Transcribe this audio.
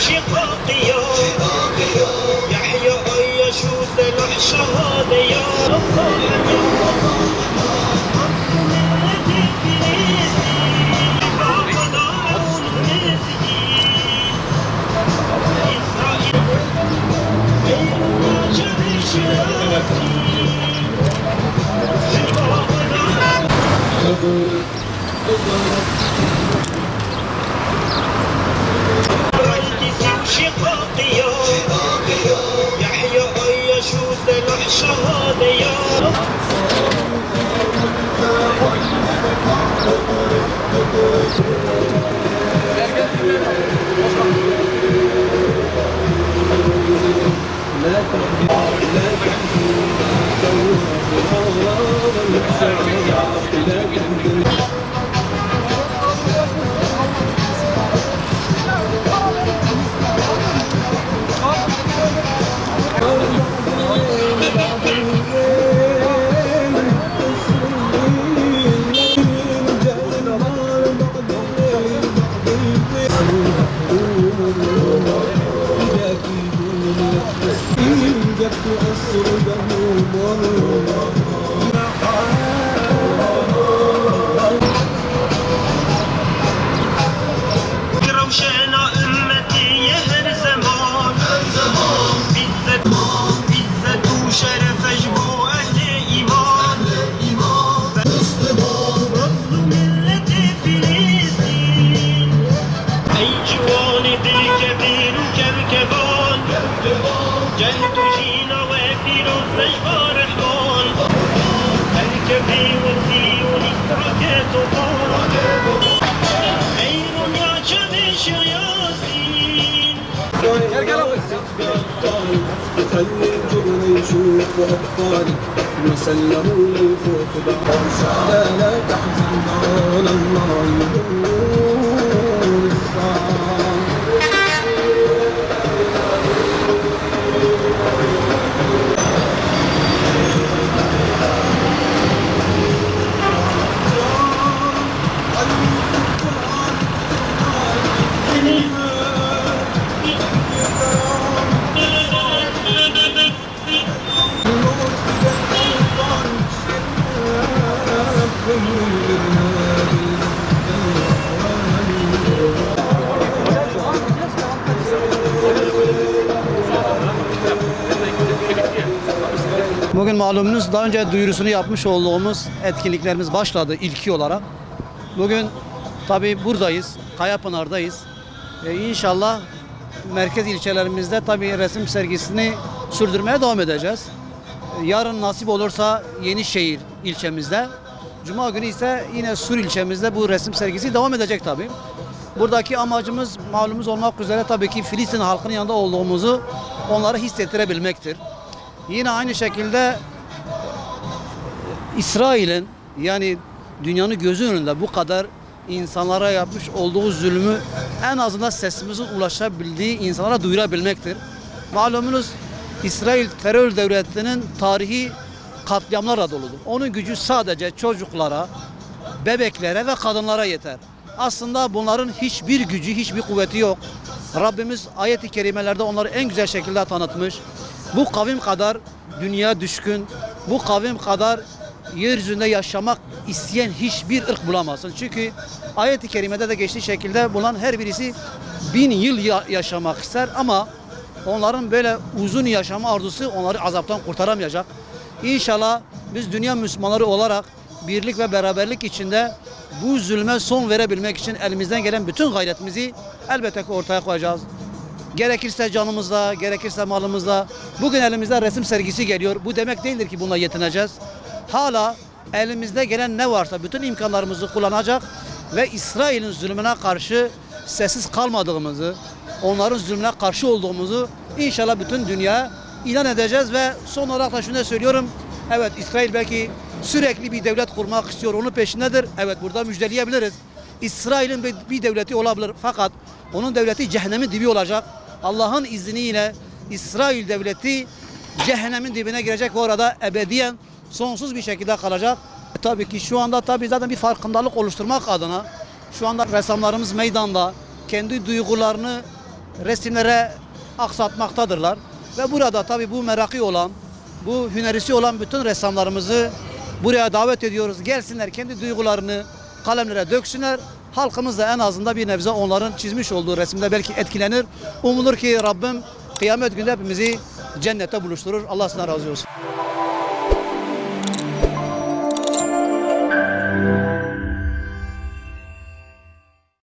شقاقي يحيى أي شو سلح شهادة شقاقي يحيى أي شو سلح شهادة جهد جينا وفيروز نجبار حضان الكبري والزيون راكت وطان خير يا شمش يا ياسين خلي الجبن يشوف أطفالي وسلموا للفوق بعض لا تحزن على الله يقول Bugün malumunuz daha önce duyurusunu yapmış olduğumuz etkinliklerimiz başladı ilki olarak. Bugün tabi buradayız, Kayapınar'dayız. İnşallah merkez ilçelerimizde tabi resim sergisini sürdürmeye devam edeceğiz. Yarın nasip olursa Yenişehir ilçemizde, Cuma günü ise yine Sur ilçemizde bu resim sergisi devam edecek tabi. Buradaki amacımız malumuz olmak üzere tabii ki Filistin halkının yanında olduğumuzu onlara hissettirebilmektir. Yine aynı şekilde İsrail'in yani dünyanın gözü önünde bu kadar insanlara yapmış olduğu zulmü en azından sesimizin ulaşabildiği insanlara duyurabilmektir. Malumunuz İsrail terör devletinin tarihi katliamlarla doludur. Onun gücü sadece çocuklara, bebeklere ve kadınlara yeter. Aslında bunların hiçbir gücü, hiçbir kuvveti yok. Rabbimiz ayet-i kerimelerde onları en güzel şekilde tanıtmış. Bu kavim kadar dünya düşkün, bu kavim kadar yeryüzünde yaşamak isteyen hiçbir ırk bulamazsın. Çünkü ayet-i kerimede de geçtiği şekilde bulan her birisi 1000 yıl yaşamak ister ama onların böyle uzun yaşama arzusu onları azaptan kurtaramayacak. İnşallah biz dünya Müslümanları olarak birlik ve beraberlik içinde bu zulme son verebilmek için elimizden gelen bütün gayretimizi elbette ki ortaya koyacağız. Gerekirse canımızla, gerekirse malımızla. Bugün elimizde resim sergisi geliyor. Bu demek değildir ki bununla yetineceğiz. Hala elimizde gelen ne varsa bütün imkanlarımızı kullanacak ve İsrail'in zulmüne karşı sessiz kalmadığımızı, onların zulmüne karşı olduğumuzu inşallah bütün dünyaya ilan edeceğiz ve son olarak da şunu da söylüyorum. Evet, İsrail belki sürekli bir devlet kurmak istiyor, onun peşindedir. Evet, burada müjdeleyebiliriz. İsrail'in bir devleti olabilir fakat onun devleti cehennemin dibi olacak. Allah'ın izniyle İsrail devleti cehennemin dibine girecek ve orada ebediyen sonsuz bir şekilde kalacak. Tabii ki şu anda zaten bir farkındalık oluşturmak adına şu anda ressamlarımız meydanda kendi duygularını resimlere aksatmaktadırlar. Ve burada tabii bu merakı olan, bu hünerisi olan bütün ressamlarımızı buraya davet ediyoruz. Gelsinler, kendi duygularını kalemlere döksünler. Halkımız da en azından bir nebze onların çizmiş olduğu resimde belki etkilenir. Umulur ki Rabbim kıyamet günü hepimizi cennette buluşturur. Allah sizden razı olsun.